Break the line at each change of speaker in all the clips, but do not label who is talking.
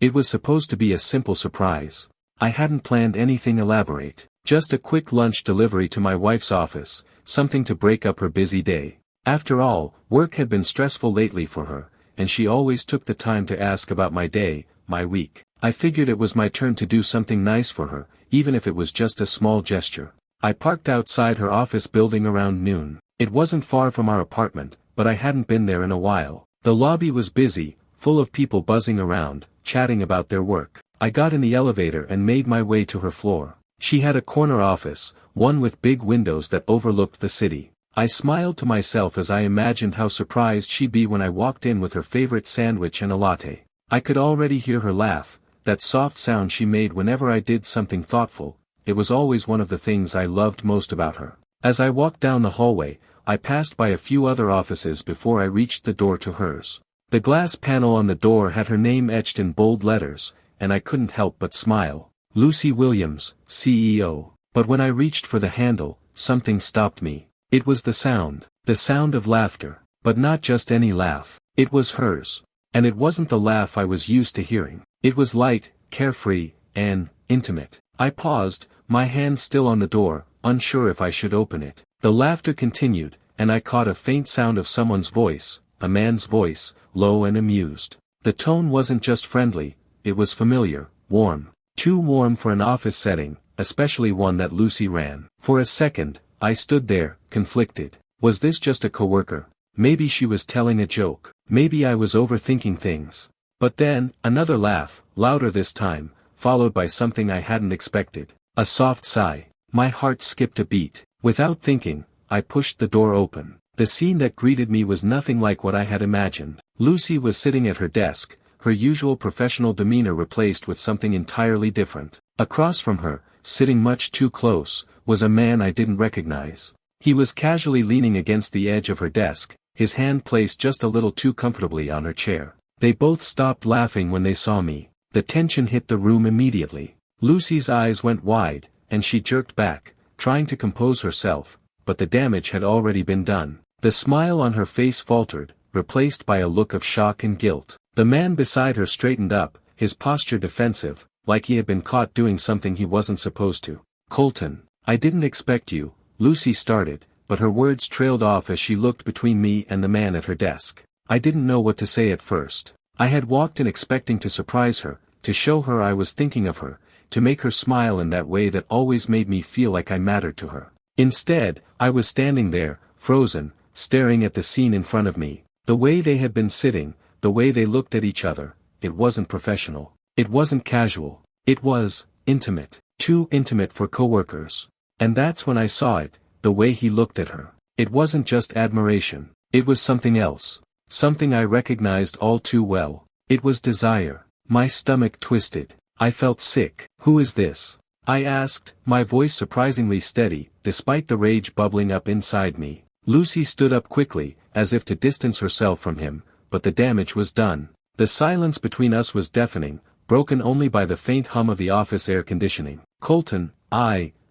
It was supposed to be a simple surprise. I hadn't planned anything elaborate. Just a quick lunch delivery to my wife's office, something to break up her busy day. After all, work had been stressful lately for her, and she always took the time to ask about my day, my week. I figured it was my turn to do something nice for her, even if it was just a small gesture. I parked outside her office building around noon. It wasn't far from our apartment, but I hadn't been there in a while. The lobby was busy, full of people buzzing around, chatting about their work. I got in the elevator and made my way to her floor. She had a corner office, one with big windows that overlooked the city. I smiled to myself as I imagined how surprised she'd be when I walked in with her favorite sandwich and a latte. I could already hear her laugh, that soft sound she made whenever I did something thoughtful. It was always one of the things I loved most about her. As I walked down the hallway, I passed by a few other offices before I reached the door to hers. The glass panel on the door had her name etched in bold letters, and I couldn't help but smile. Lucy Williams, CEO. But when I reached for the handle, something stopped me. It was the sound of laughter. But not just any laugh. It was hers. And it wasn't the laugh I was used to hearing. It was light, carefree, and intimate. I paused, my hand still on the door, unsure if I should open it. The laughter continued, and I caught a faint sound of someone's voice, a man's voice, low and amused. The tone wasn't just friendly, it was familiar, warm. Too warm for an office setting, especially one that Lucy ran. For a second, I stood there, conflicted. Was this just a coworker? Maybe she was telling a joke. Maybe I was overthinking things. But then, another laugh, louder this time, followed by something I hadn't expected. A soft sigh. My heart skipped a beat. Without thinking, I pushed the door open. The scene that greeted me was nothing like what I had imagined. Lucy was sitting at her desk, her usual professional demeanor replaced with something entirely different. Across from her, sitting much too close, was a man I didn't recognize. He was casually leaning against the edge of her desk, his hand placed just a little too comfortably on her chair. They both stopped laughing when they saw me. The tension hit the room immediately. Lucy's eyes went wide, and she jerked back, trying to compose herself, but the damage had already been done. The smile on her face faltered, replaced by a look of shock and guilt. The man beside her straightened up, his posture defensive, like he had been caught doing something he wasn't supposed to. "Colton, I didn't expect you," Lucy started, but her words trailed off as she looked between me and the man at her desk. I didn't know what to say at first. I had walked in expecting to surprise her, to show her I was thinking of her, to make her smile in that way that always made me feel like I mattered to her. Instead, I was standing there, frozen, staring at the scene in front of me. The way they had been sitting, the way they looked at each other, it wasn't professional. It wasn't casual. It was intimate. Too intimate for coworkers. And that's when I saw it, the way he looked at her. It wasn't just admiration. It was something else. Something I recognized all too well. It was desire. My stomach twisted. I felt sick. "Who is this?" I asked, my voice surprisingly steady, despite the rage bubbling up inside me. Lucy stood up quickly, as if to distance herself from him, but the damage was done. The silence between us was deafening, broken only by the faint hum of the office air conditioning. "Colton,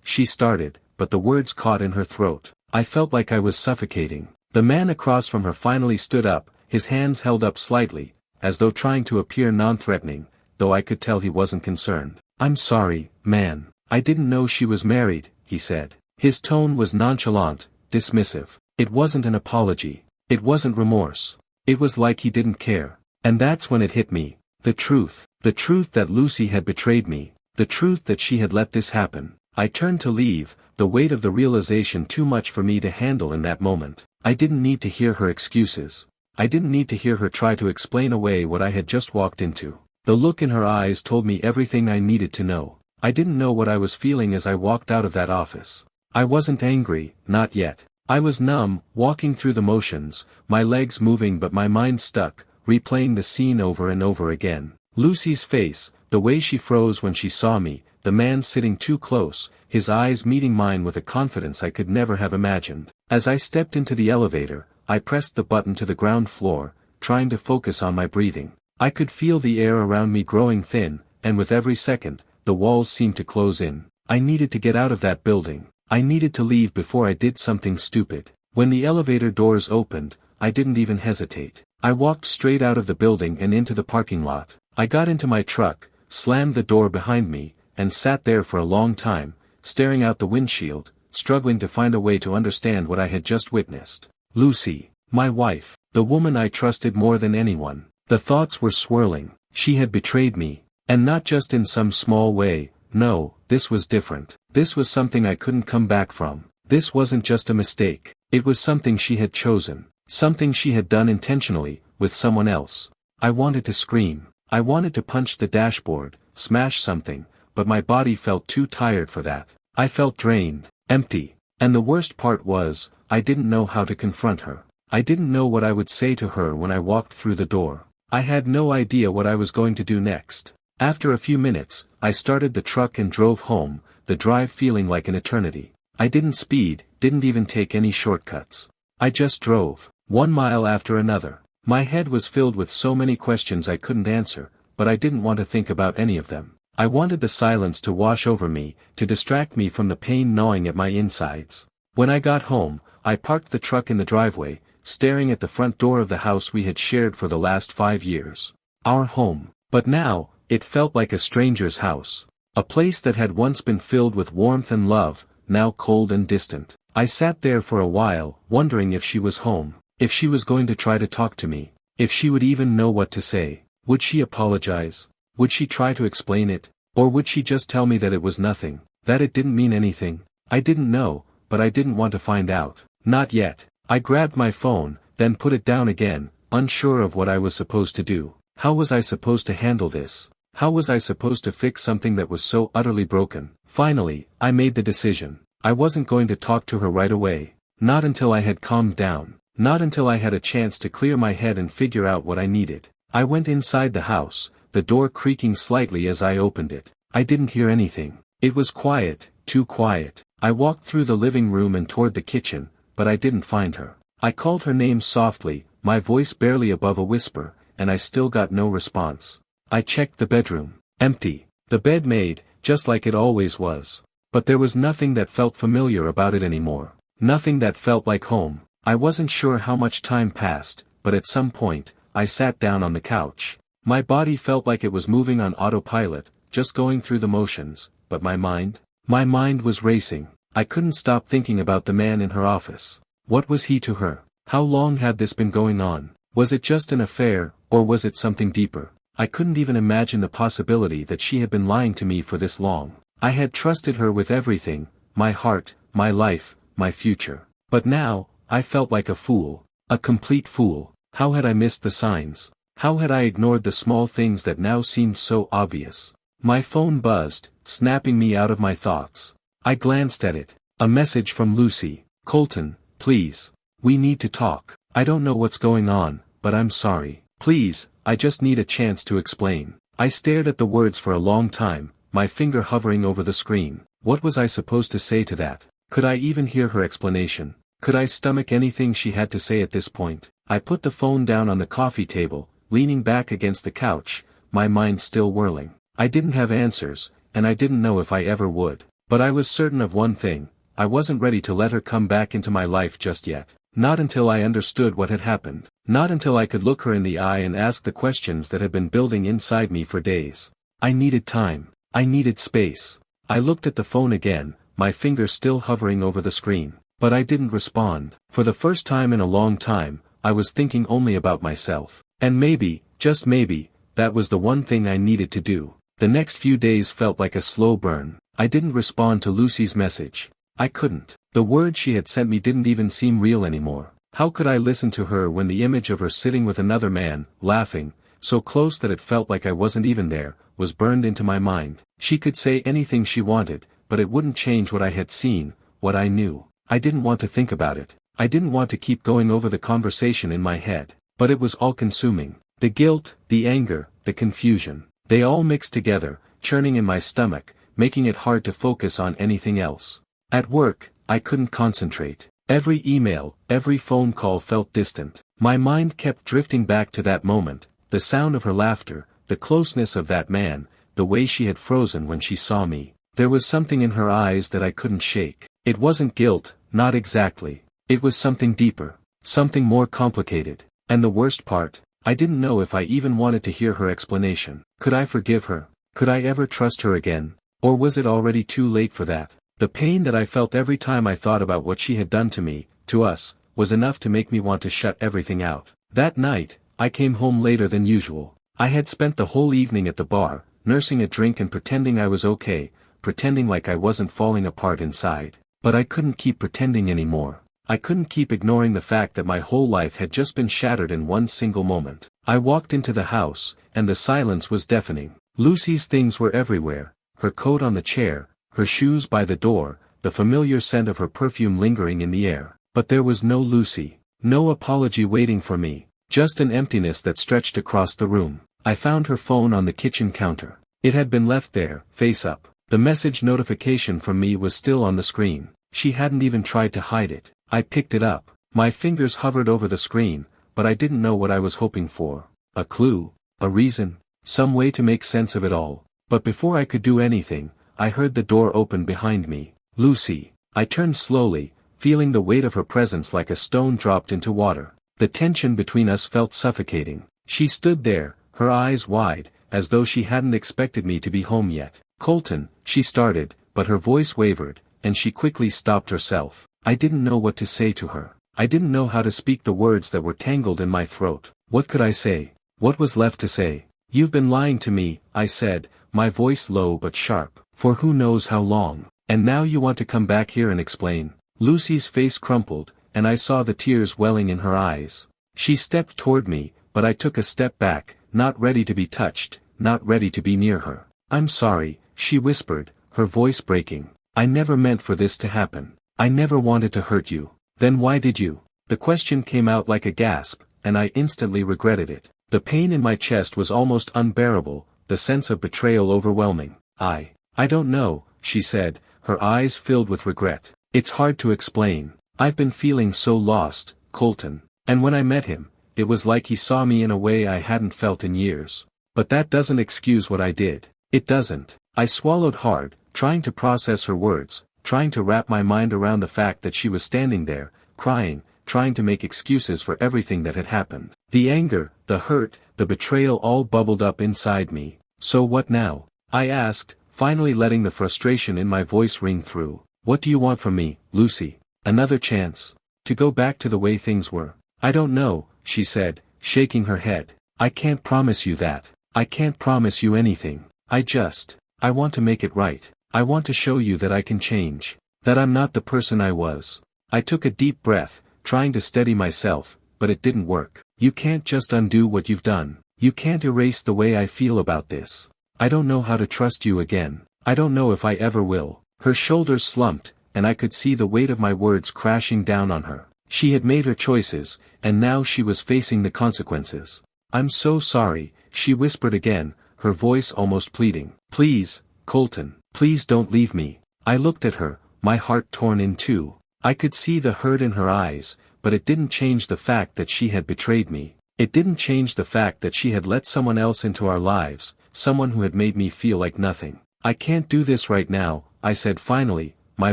she started, but the words caught in her throat. I felt like I was suffocating. The man across from her finally stood up, his hands held up slightly, as though trying to appear non-threatening, though I could tell he wasn't concerned. "I'm sorry, man. I didn't know she was married," he said. His tone was nonchalant, dismissive. It wasn't an apology. It wasn't remorse. It was like he didn't care. And that's when it hit me. The truth. The truth that Lucy had betrayed me. The truth that she had let this happen. I turned to leave, the weight of the realization too much for me to handle in that moment. I didn't need to hear her excuses. I didn't need to hear her try to explain away what I had just walked into. The look in her eyes told me everything I needed to know. I didn't know what I was feeling as I walked out of that office. I wasn't angry, not yet. I was numb, walking through the motions, my legs moving but my mind stuck, replaying the scene over and over again. Lucy's face, the way she froze when she saw me, the man sitting too close, his eyes meeting mine with a confidence I could never have imagined. As I stepped into the elevator, I pressed the button to the ground floor, trying to focus on my breathing. I could feel the air around me growing thin, and with every second, the walls seemed to close in. I needed to get out of that building. I needed to leave before I did something stupid. When the elevator doors opened, I didn't even hesitate. I walked straight out of the building and into the parking lot. I got into my truck, slammed the door behind me, and sat there for a long time, staring out the windshield, struggling to find a way to understand what I had just witnessed. Lucy, my wife, the woman I trusted more than anyone. The thoughts were swirling. She had betrayed me. And not just in some small way, no, this was different. This was something I couldn't come back from. This wasn't just a mistake. It was something she had chosen. Something she had done intentionally, with someone else. I wanted to scream. I wanted to punch the dashboard, smash something, but my body felt too tired for that. I felt drained, empty. And the worst part was, I didn't know how to confront her. I didn't know what I would say to her when I walked through the door. I had no idea what I was going to do next. After a few minutes, I started the truck and drove home, the drive feeling like an eternity. I didn't speed, didn't even take any shortcuts. I just drove, 1 mile after another. My head was filled with so many questions I couldn't answer, but I didn't want to think about any of them. I wanted the silence to wash over me, to distract me from the pain gnawing at my insides. When I got home, I parked the truck in the driveway, staring at the front door of the house we had shared for the last 5 years. Our home. But now, it felt like a stranger's house. A place that had once been filled with warmth and love, now cold and distant. I sat there for a while, wondering if she was home. If she was going to try to talk to me. If she would even know what to say. Would she apologize? Would she try to explain it? Or would she just tell me that it was nothing? That it didn't mean anything? I didn't know, but I didn't want to find out. Not yet. I grabbed my phone, then put it down again, unsure of what I was supposed to do. How was I supposed to handle this? How was I supposed to fix something that was so utterly broken? Finally, I made the decision. I wasn't going to talk to her right away. Not until I had calmed down. Not until I had a chance to clear my head and figure out what I needed. I went inside the house, the door creaking slightly as I opened it. I didn't hear anything. It was quiet, too quiet. I walked through the living room and toward the kitchen, but I didn't find her. I called her name softly, my voice barely above a whisper, and I still got no response. I checked the bedroom. Empty. The bed made, just like it always was. But there was nothing that felt familiar about it anymore. Nothing that felt like home. I wasn't sure how much time passed, but at some point, I sat down on the couch. My body felt like it was moving on autopilot, just going through the motions, but my mind was racing. I couldn't stop thinking about the man in her office. What was he to her? How long had this been going on? Was it just an affair, or was it something deeper? I couldn't even imagine the possibility that she had been lying to me for this long. I had trusted her with everything, my heart, my life, my future. But now, I felt like a fool. A complete fool. How had I missed the signs? How had I ignored the small things that now seemed so obvious? My phone buzzed, snapping me out of my thoughts. I glanced at it. A message from Lucy. Colton, please. We need to talk. I don't know what's going on, but I'm sorry. Please, I just need a chance to explain. I stared at the words for a long time, my finger hovering over the screen. What was I supposed to say to that? Could I even hear her explanation? Could I stomach anything she had to say at this point? I put the phone down on the coffee table, leaning back against the couch, my mind still whirling. I didn't have answers, and I didn't know if I ever would. But I was certain of one thing, I wasn't ready to let her come back into my life just yet. Not until I understood what had happened. Not until I could look her in the eye and ask the questions that had been building inside me for days. I needed time. I needed space. I looked at the phone again, my finger still hovering over the screen. But I didn't respond. For the first time in a long time, I was thinking only about myself. And maybe, just maybe, that was the one thing I needed to do. The next few days felt like a slow burn. I didn't respond to Lucy's message. I couldn't. The words she had sent me didn't even seem real anymore. How could I listen to her when the image of her sitting with another man, laughing, so close that it felt like I wasn't even there, was burned into my mind? She could say anything she wanted, but it wouldn't change what I had seen, what I knew. I didn't want to think about it. I didn't want to keep going over the conversation in my head. But it was all-consuming. The guilt, the anger, the confusion. They all mixed together, churning in my stomach, making it hard to focus on anything else. At work, I couldn't concentrate. Every email, every phone call felt distant. My mind kept drifting back to that moment, the sound of her laughter, the closeness of that man, the way she had frozen when she saw me. There was something in her eyes that I couldn't shake. It wasn't guilt, not exactly. It was something deeper, something more complicated. And the worst part, I didn't know if I even wanted to hear her explanation. Could I forgive her? Could I ever trust her again? Or was it already too late for that? The pain that I felt every time I thought about what she had done to me, to us, was enough to make me want to shut everything out. That night, I came home later than usual. I had spent the whole evening at the bar, nursing a drink and pretending I was okay, pretending like I wasn't falling apart inside. But I couldn't keep pretending anymore. I couldn't keep ignoring the fact that my whole life had just been shattered in one single moment. I walked into the house, and the silence was deafening. Lucy's things were everywhere, her coat on the chair, her shoes by the door, the familiar scent of her perfume lingering in the air. But there was no Lucy, no apology waiting for me, just an emptiness that stretched across the room. I found her phone on the kitchen counter. It had been left there, face up. The message notification from me was still on the screen. She hadn't even tried to hide it. I picked it up. My fingers hovered over the screen, but I didn't know what I was hoping for. A clue, a reason, some way to make sense of it all. But before I could do anything, I heard the door open behind me. Lucy. I turned slowly, feeling the weight of her presence like a stone dropped into water. The tension between us felt suffocating. She stood there, her eyes wide, as though she hadn't expected me to be home yet. Colton, she started, but her voice wavered, and she quickly stopped herself. I didn't know what to say to her. I didn't know how to speak the words that were tangled in my throat. What could I say? What was left to say? You've been lying to me, I said, my voice low but sharp, for who knows how long. And now you want to come back here and explain? Lucy's face crumpled, and I saw the tears welling in her eyes. She stepped toward me, but I took a step back, not ready to be touched, not ready to be near her. I'm sorry, she whispered, her voice breaking. I never meant for this to happen. I never wanted to hurt you. Then why did you? The question came out like a gasp, and I instantly regretted it. The pain in my chest was almost unbearable, the sense of betrayal overwhelming. I don't know, she said, her eyes filled with regret. It's hard to explain. I've been feeling so lost, Colton. And when I met him, it was like he saw me in a way I hadn't felt in years. But that doesn't excuse what I did. It doesn't. I swallowed hard, trying to process her words, trying to wrap my mind around the fact that she was standing there, crying, trying to make excuses for everything that had happened. The anger, the hurt, the betrayal all bubbled up inside me. So what now? I asked, finally letting the frustration in my voice ring through. What do you want from me, Lucy? Another chance? To go back to the way things were? I don't know, she said, shaking her head. I can't promise you that. I can't promise you anything. I want to make it right. I want to show you that I can change. That I'm not the person I was. I took a deep breath, trying to steady myself, but it didn't work. You can't just undo what you've done. You can't erase the way I feel about this. I don't know how to trust you again. I don't know if I ever will. Her shoulders slumped, and I could see the weight of my words crashing down on her. She had made her choices, and now she was facing the consequences. I'm so sorry, she whispered again, her voice almost pleading. Please, Colton, please don't leave me. I looked at her, my heart torn in two. I could see the hurt in her eyes, but it didn't change the fact that she had betrayed me. It didn't change the fact that she had let someone else into our lives, someone who had made me feel like nothing. I can't do this right now, I said finally, my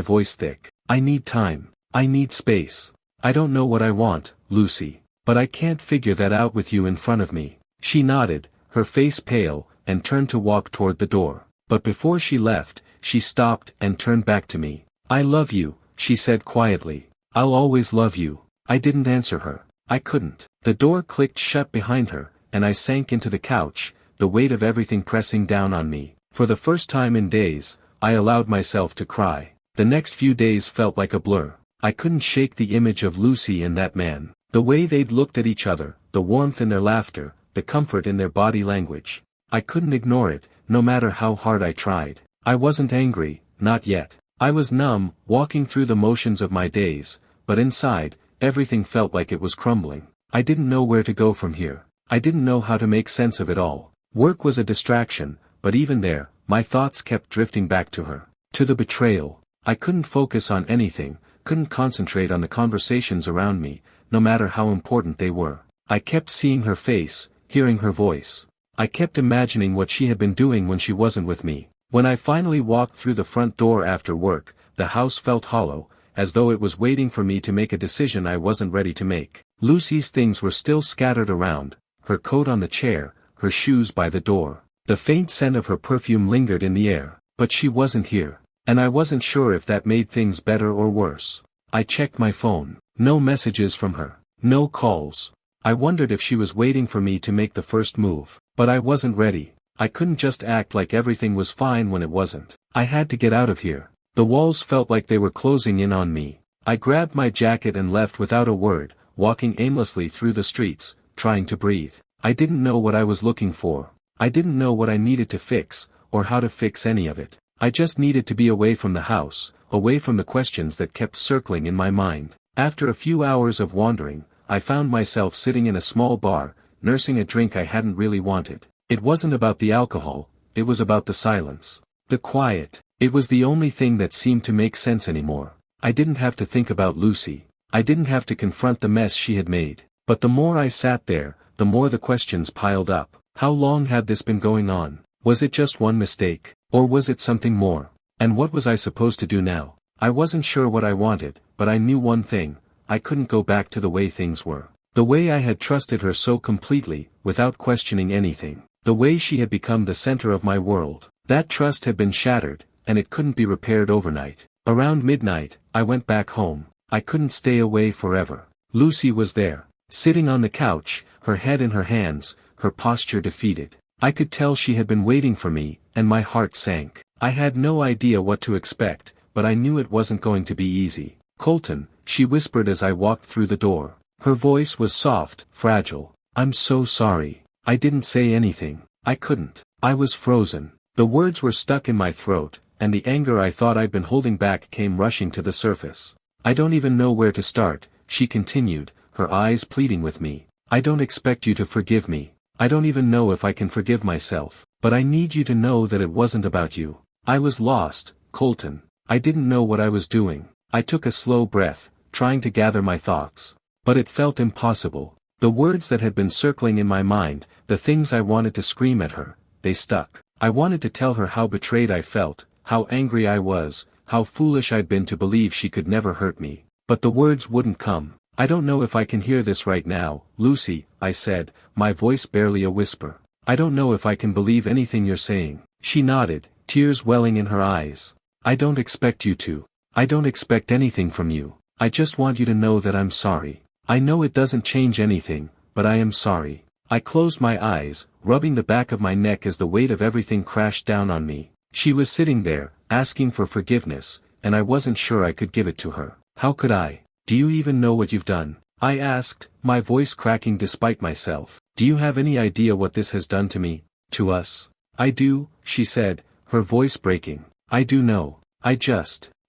voice thick. I need time. I need space. I don't know what I want, Lucy. But I can't figure that out with you in front of me. She nodded, her face pale, and turned to walk toward the door. But before she left, she stopped and turned back to me. I love you, she said quietly. I'll always love you. I didn't answer her. I couldn't. The door clicked shut behind her, and I sank into the couch, the weight of everything pressing down on me. For the first time in days, I allowed myself to cry. The next few days felt like a blur. I couldn't shake the image of Lucy and that man. The way they'd looked at each other, the warmth in their laughter, the comfort in their body language. I couldn't ignore it, no matter how hard I tried. I wasn't angry, not yet. I was numb, walking through the motions of my days, but inside, everything felt like it was crumbling. I didn't know where to go from here. I didn't know how to make sense of it all. Work was a distraction, but even there, my thoughts kept drifting back to her. To the betrayal. I couldn't focus on anything, couldn't concentrate on the conversations around me, no matter how important they were. I kept seeing her face, hearing her voice. I kept imagining what she had been doing when she wasn't with me. When I finally walked through the front door after work, the house felt hollow, as though it was waiting for me to make a decision I wasn't ready to make. Lucy's things were still scattered around, her coat on the chair, her shoes by the door. The faint scent of her perfume lingered in the air, but she wasn't here. And I wasn't sure if that made things better or worse. I checked my phone. No messages from her. No calls. I wondered if she was waiting for me to make the first move. But I wasn't ready. I couldn't just act like everything was fine when it wasn't. I had to get out of here. The walls felt like they were closing in on me. I grabbed my jacket and left without a word, walking aimlessly through the streets, trying to breathe. I didn't know what I was looking for. I didn't know what I needed to fix, or how to fix any of it. I just needed to be away from the house, away from the questions that kept circling in my mind. After a few hours of wandering, I found myself sitting in a small bar, nursing a drink I hadn't really wanted. It wasn't about the alcohol, it was about the silence. The quiet. It was the only thing that seemed to make sense anymore. I didn't have to think about Lucy. I didn't have to confront the mess she had made. But the more I sat there, the more the questions piled up. How long had this been going on? Was it just one mistake? Or was it something more? And what was I supposed to do now? I wasn't sure what I wanted, but I knew one thing. I couldn't go back to the way things were. The way I had trusted her so completely, without questioning anything. The way she had become the center of my world. That trust had been shattered, and it couldn't be repaired overnight. Around midnight, I went back home. I couldn't stay away forever. Lucy was there, sitting on the couch, her head in her hands, her posture defeated. I could tell she had been waiting for me, and my heart sank. I had no idea what to expect, but I knew it wasn't going to be easy. "Colton," she whispered as I walked through the door. Her voice was soft, fragile. "I'm so sorry. I didn't say anything. I couldn't. I was frozen." The words were stuck in my throat, and the anger I thought I'd been holding back came rushing to the surface. "I don't even know where to start," she continued, her eyes pleading with me. "I don't expect you to forgive me. I don't even know if I can forgive myself. But I need you to know that it wasn't about you. I was lost, Colton. I didn't know what I was doing." I took a slow breath, trying to gather my thoughts. But it felt impossible. The words that had been circling in my mind, the things I wanted to scream at her, they stuck. I wanted to tell her how betrayed I felt, how angry I was, how foolish I'd been to believe she could never hurt me. But the words wouldn't come. "I don't know if I can hear this right now, Lucy," I said, my voice barely a whisper. "I don't know if I can believe anything you're saying." She nodded, tears welling in her eyes. "I don't expect you to. I don't expect anything from you. I just want you to know that I'm sorry. I know it doesn't change anything, but I am sorry." I closed my eyes, rubbing the back of my neck as the weight of everything crashed down on me. She was sitting there, asking for forgiveness, and I wasn't sure I could give it to her. How could I? "Do you even know what you've done?" I asked, my voice cracking despite myself. "Do you have any idea what this has done to me, to us?" "I do," she said, her voice breaking. "I do know.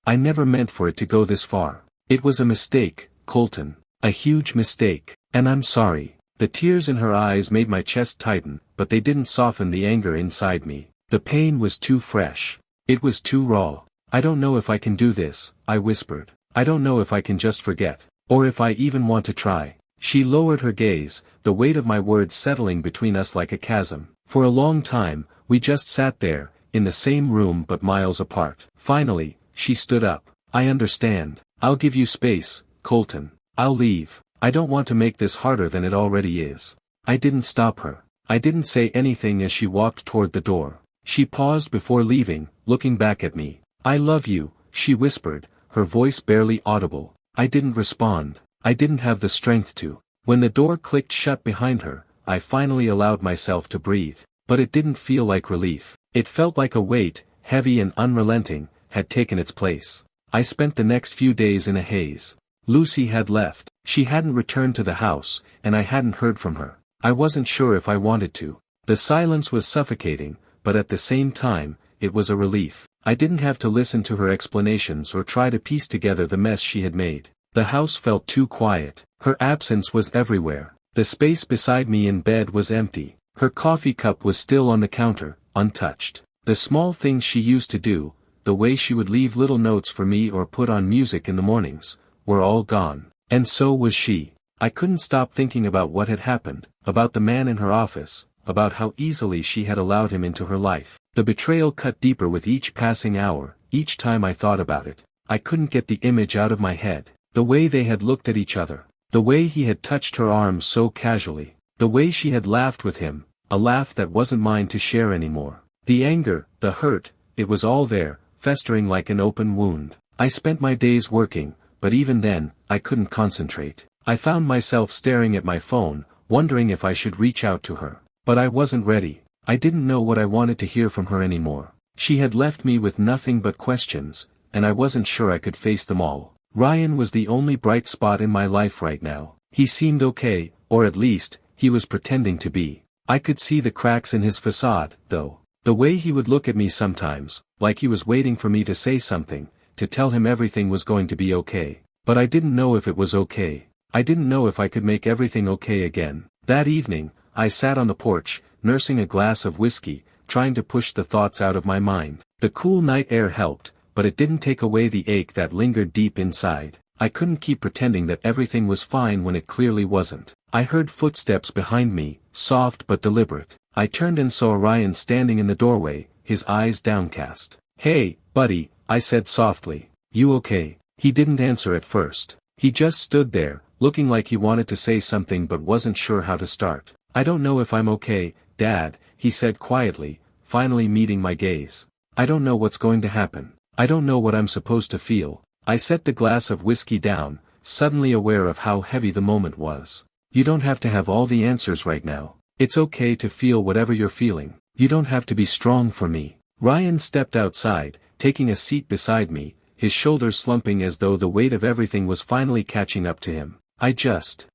I never meant for it to go this far. It was a mistake, Colton. A huge mistake. And I'm sorry." The tears in her eyes made my chest tighten, but they didn't soften the anger inside me. The pain was too fresh. It was too raw. "I don't know if I can do this," I whispered. "I don't know if I can just forget. Or if I even want to try." She lowered her gaze, the weight of my words settling between us like a chasm. For a long time, we just sat there, in the same room but miles apart. Finally, she stood up. "I understand. I'll give you space, Colton. I'll leave. I don't want to make this harder than it already is." I didn't stop her. I didn't say anything as she walked toward the door. She paused before leaving, looking back at me. "I love you," she whispered, her voice barely audible. I didn't respond. I didn't have the strength to. When the door clicked shut behind her, I finally allowed myself to breathe. But it didn't feel like relief. It felt like a weight, heavy and unrelenting, had taken its place. I spent the next few days in a haze. Lucy had left. She hadn't returned to the house, and I hadn't heard from her. I wasn't sure if I wanted to. The silence was suffocating, but at the same time, it was a relief. I didn't have to listen to her explanations or try to piece together the mess she had made. The house felt too quiet. Her absence was everywhere. The space beside me in bed was empty. Her coffee cup was still on the counter, untouched. The small things she used to do, the way she would leave little notes for me or put on music in the mornings, were all gone. And so was she. I couldn't stop thinking about what had happened, about the man in her office, about how easily she had allowed him into her life. The betrayal cut deeper with each passing hour, each time I thought about it. I couldn't get the image out of my head. The way they had looked at each other. The way he had touched her arm so casually. The way she had laughed with him, a laugh that wasn't mine to share anymore. The anger, the hurt, it was all there, festering like an open wound. I spent my days working, but even then, I couldn't concentrate. I found myself staring at my phone, wondering if I should reach out to her. But I wasn't ready. I didn't know what I wanted to hear from her anymore. She had left me with nothing but questions, and I wasn't sure I could face them all. Ryan was the only bright spot in my life right now. He seemed okay, or at least, he was pretending to be. I could see the cracks in his facade, though. The way he would look at me sometimes, like he was waiting for me to say something, to tell him everything was going to be okay. But I didn't know if it was okay. I didn't know if I could make everything okay again. That evening, I sat on the porch, nursing a glass of whiskey, trying to push the thoughts out of my mind. The cool night air helped, but it didn't take away the ache that lingered deep inside. I couldn't keep pretending that everything was fine when it clearly wasn't. I heard footsteps behind me, soft but deliberate. I turned and saw Ryan standing in the doorway, his eyes downcast. "Hey, buddy," I said softly. "You okay?" He didn't answer at first. He just stood there, looking like he wanted to say something but wasn't sure how to start. "I don't know if I'm okay, Dad," he said quietly, finally meeting my gaze. "I don't know what's going to happen. I don't know what I'm supposed to feel." I set the glass of whiskey down, suddenly aware of how heavy the moment was. "You don't have to have all the answers right now. It's okay to feel whatever you're feeling. You don't have to be strong for me." Ryan stepped outside, taking a seat beside me, his shoulders slumping as though the weight of everything was finally catching up to him. I just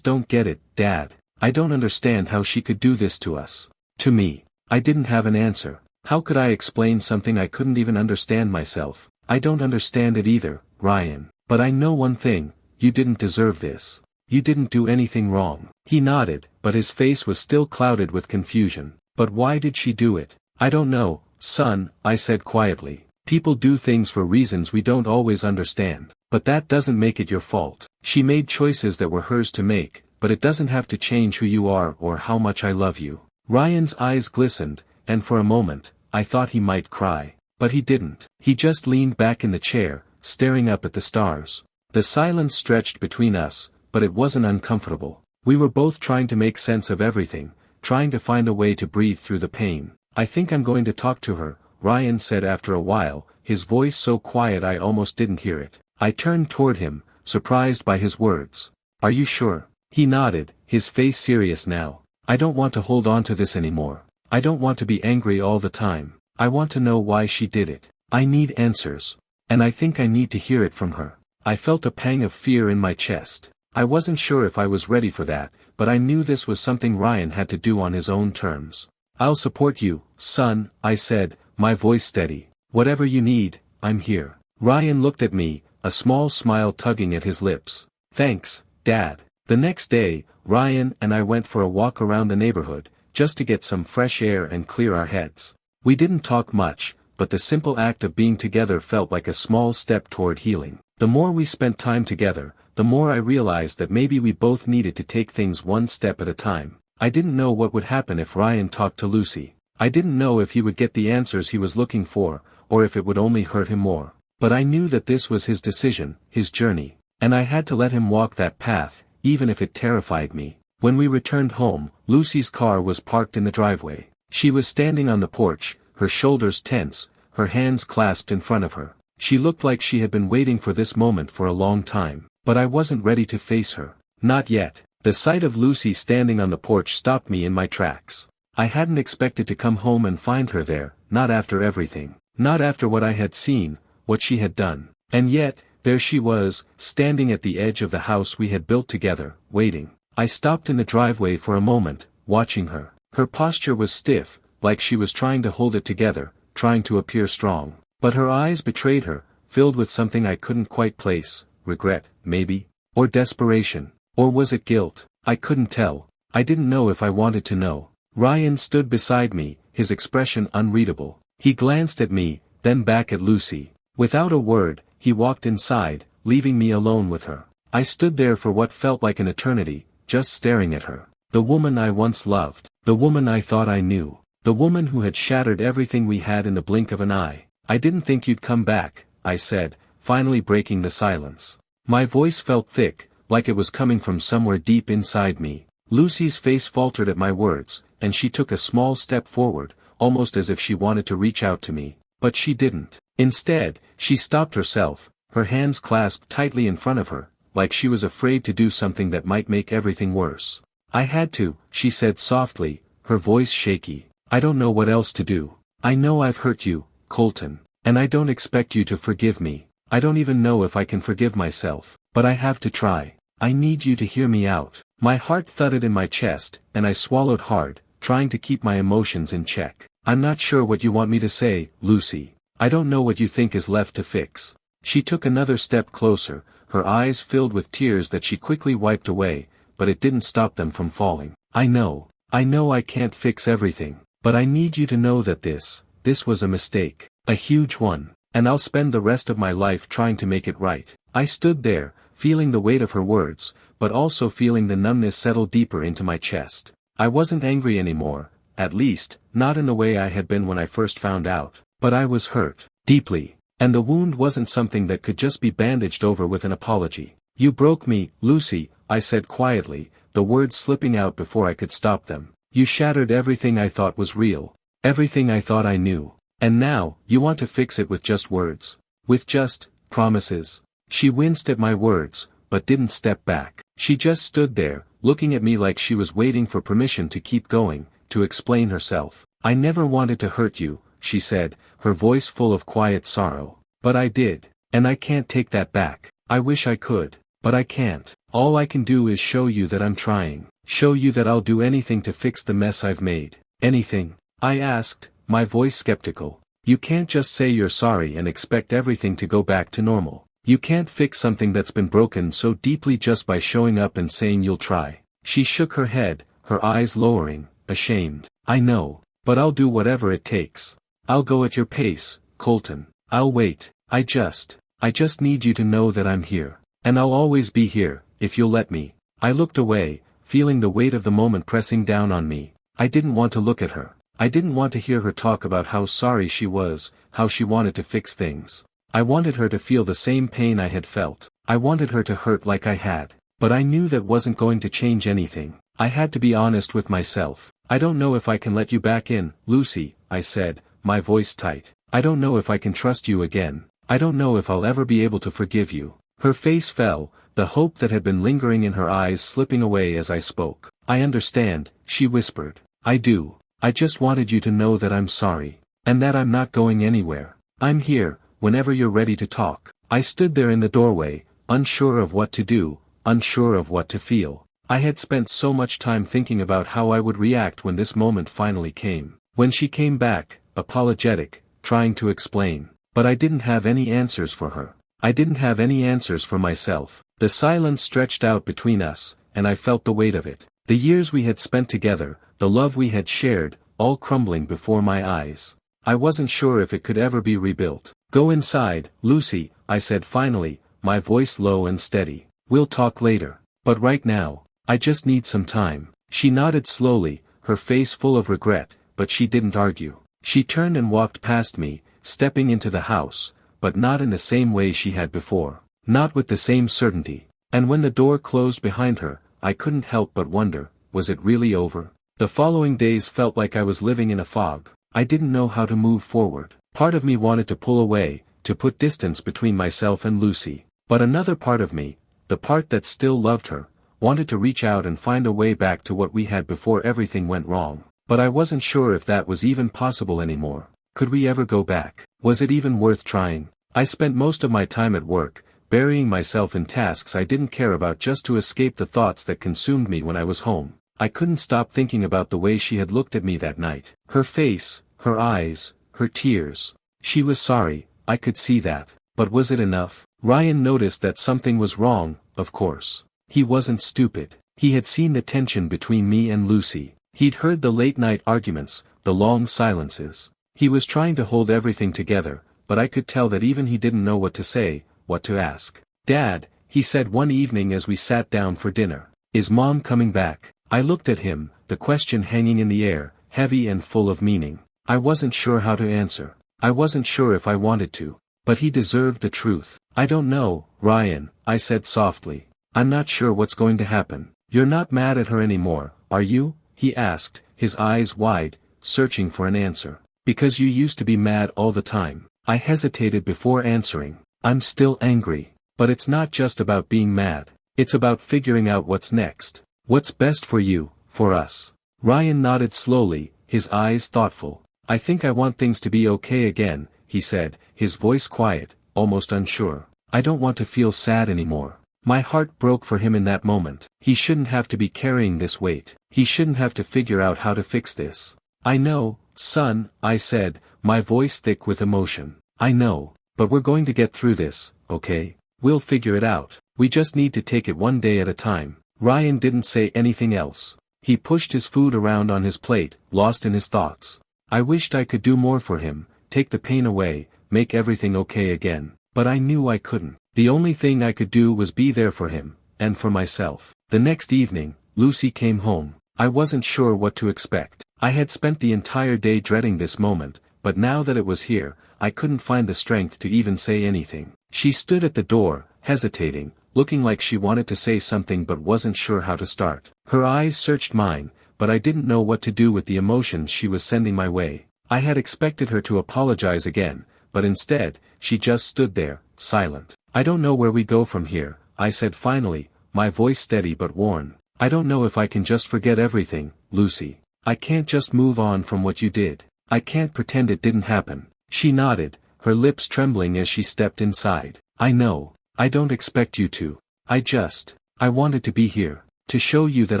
don't get it, Dad. I don't understand how she could do this to us." To me. I didn't have an answer. How could I explain something I couldn't even understand myself? "I don't understand it either, Ryan. But I know one thing, you didn't deserve this. You didn't do anything wrong." He nodded, but his face was still clouded with confusion. "But why did she do it?" "I don't know, son," I said quietly. "People do things for reasons we don't always understand. But that doesn't make it your fault. She made choices that were hers to make, but it doesn't have to change who you are or how much I love you." Ryan's eyes glistened, and for a moment, I thought he might cry. But he didn't. He just leaned back in the chair, staring up at the stars. The silence stretched between us, but it wasn't uncomfortable. We were both trying to make sense of everything, trying to find a way to breathe through the pain. "I think I'm going to talk to her," Ryan said after a while, his voice so quiet I almost didn't hear it. I turned toward him, surprised by his words. "Are you sure?" He nodded, his face serious now. "I don't want to hold on to this anymore. I don't want to be angry all the time. I want to know why she did it. I need answers. And I think I need to hear it from her." I felt a pang of fear in my chest. I wasn't sure if I was ready for that, but I knew this was something Ryan had to do on his own terms. "I'll support you, son," I said, my voice steady. "Whatever you need, I'm here." Ryan looked at me, a small smile tugging at his lips. "Thanks, Dad." The next day, Ryan and I went for a walk around the neighborhood, just to get some fresh air and clear our heads. We didn't talk much, but the simple act of being together felt like a small step toward healing. The more we spent time together, the more I realized that maybe we both needed to take things one step at a time. I didn't know what would happen if Ryan talked to Lucy. I didn't know if he would get the answers he was looking for, or if it would only hurt him more. But I knew that this was his decision, his journey, and I had to let him walk that path, even if it terrified me. When we returned home, Lucy's car was parked in the driveway. She was standing on the porch, her shoulders tense, her hands clasped in front of her. She looked like she had been waiting for this moment for a long time, but I wasn't ready to face her. Not yet. The sight of Lucy standing on the porch stopped me in my tracks. I hadn't expected to come home and find her there, not after everything. Not after what I had seen, what she had done. And yet, there she was, standing at the edge of the house we had built together, waiting. I stopped in the driveway for a moment, watching her. Her posture was stiff, like she was trying to hold it together, trying to appear strong. But her eyes betrayed her, filled with something I couldn't quite place, regret, maybe, or desperation, or was it guilt? I couldn't tell. I didn't know if I wanted to know. Ryan stood beside me, his expression unreadable. He glanced at me, then back at Lucy. Without a word, he walked inside, leaving me alone with her. I stood there for what felt like an eternity, just staring at her. The woman I once loved. The woman I thought I knew. The woman who had shattered everything we had in the blink of an eye. "I didn't think you'd come back," I said, finally breaking the silence. My voice felt thick, like it was coming from somewhere deep inside me. Lucy's face faltered at my words, and she took a small step forward, almost as if she wanted to reach out to me, but she didn't. Instead, she stopped herself, her hands clasped tightly in front of her, like she was afraid to do something that might make everything worse. "I had to," she said softly, her voice shaky. "I don't know what else to do. I know I've hurt you, Colton, and I don't expect you to forgive me. I don't even know if I can forgive myself, but I have to try. I need you to hear me out." My heart thudded in my chest, and I swallowed hard, trying to keep my emotions in check. "I'm not sure what you want me to say, Lucy. I don't know what you think is left to fix." She took another step closer, her eyes filled with tears that she quickly wiped away, but it didn't stop them from falling. I know I can't fix everything, but I need you to know that this was a mistake, a huge one, and I'll spend the rest of my life trying to make it right." I stood there, feeling the weight of her words, but also feeling the numbness settle deeper into my chest. I wasn't angry anymore, at least, not in the way I had been when I first found out, but I was hurt, deeply, and the wound wasn't something that could just be bandaged over with an apology. "You broke me, Lucy," I said quietly, the words slipping out before I could stop them. "You shattered everything I thought was real, everything I thought I knew, and now, you want to fix it with just words, with just promises." She winced at my words, but didn't step back. She just stood there, looking at me like she was waiting for permission to keep going, to explain herself. "I never wanted to hurt you," she said, her voice full of quiet sorrow. "But I did, and I can't take that back. I wish I could, but I can't. All I can do is show you that I'm trying, show you that I'll do anything to fix the mess I've made." "Anything?" I asked, my voice skeptical. "You can't just say you're sorry and expect everything to go back to normal. You can't fix something that's been broken so deeply just by showing up and saying you'll try." She shook her head, her eyes lowering, ashamed. "I know, but I'll do whatever it takes. I'll go at your pace, Colton. I'll wait. I just need you to know that I'm here. And I'll always be here, if you'll let me." I looked away, feeling the weight of the moment pressing down on me. I didn't want to look at her. I didn't want to hear her talk about how sorry she was, how she wanted to fix things. I wanted her to feel the same pain I had felt. I wanted her to hurt like I had. But I knew that wasn't going to change anything. I had to be honest with myself. "I don't know if I can let you back in, Lucy," I said, my voice tight. "I don't know if I can trust you again. I don't know if I'll ever be able to forgive you." Her face fell, the hope that had been lingering in her eyes slipping away as I spoke. "I understand," she whispered. "I do. I just wanted you to know that I'm sorry. And that I'm not going anywhere. I'm here, whenever you're ready to talk." I stood there in the doorway, unsure of what to do, unsure of what to feel. I had spent so much time thinking about how I would react when this moment finally came. When she came back, apologetic, trying to explain. But I didn't have any answers for her. I didn't have any answers for myself. The silence stretched out between us, and I felt the weight of it. The years we had spent together, the love we had shared, all crumbling before my eyes. I wasn't sure if it could ever be rebuilt. "Go inside, Lucy," I said finally, my voice low and steady. "We'll talk later. But right now, I just need some time." She nodded slowly, her face full of regret, but she didn't argue. She turned and walked past me, stepping into the house, but not in the same way she had before. Not with the same certainty. And when the door closed behind her, I couldn't help but wonder, was it really over? The following days felt like I was living in a fog. I didn't know how to move forward. Part of me wanted to pull away, to put distance between myself and Lucy. But another part of me, the part that still loved her, wanted to reach out and find a way back to what we had before everything went wrong. But I wasn't sure if that was even possible anymore. Could we ever go back? Was it even worth trying? I spent most of my time at work, burying myself in tasks I didn't care about just to escape the thoughts that consumed me when I was home. I couldn't stop thinking about the way she had looked at me that night. Her face, her eyes, her tears. She was sorry, I could see that. But was it enough? Ryan noticed that something was wrong, of course. He wasn't stupid. He had seen the tension between me and Lucy. He'd heard the late-night arguments, the long silences. He was trying to hold everything together, but I could tell that even he didn't know what to say, what to ask. "Dad," he said one evening as we sat down for dinner. "Is Mom coming back?" I looked at him, the question hanging in the air, heavy and full of meaning. I wasn't sure how to answer. I wasn't sure if I wanted to. But he deserved the truth. "I don't know, Ryan," I said softly. "I'm not sure what's going to happen. "You're not mad at her anymore, are you?" he asked, his eyes wide, searching for an answer. "Because you used to be mad all the time." I hesitated before answering. "I'm still angry. But it's not just about being mad. It's about figuring out what's next. What's best for you, for us." Ryan nodded slowly, his eyes thoughtful. "I think I want things to be okay again," he said, his voice quiet, almost unsure. "I don't want to feel sad anymore." My heart broke for him in that moment. He shouldn't have to be carrying this weight. He shouldn't have to figure out how to fix this. "I know, son," I said, my voice thick with emotion. "I know. But we're going to get through this, okay? We'll figure it out. We just need to take it one day at a time." Ryan didn't say anything else. He pushed his food around on his plate, lost in his thoughts. I wished I could do more for him, take the pain away, make everything okay again. But I knew I couldn't. The only thing I could do was be there for him, and for myself. The next evening, Lucy came home. I wasn't sure what to expect. I had spent the entire day dreading this moment, but now that it was here, I couldn't find the strength to even say anything. She stood at the door, hesitating, looking like she wanted to say something but wasn't sure how to start. Her eyes searched mine, but I didn't know what to do with the emotions she was sending my way. I had expected her to apologize again, but instead, she just stood there, silent. "I don't know where we go from here," I said finally, my voice steady but worn. "I don't know if I can just forget everything, Lucy. I can't just move on from what you did. I can't pretend it didn't happen." She nodded, her lips trembling as she stepped inside. "I know. I don't expect you to. I wanted to be here, to show you that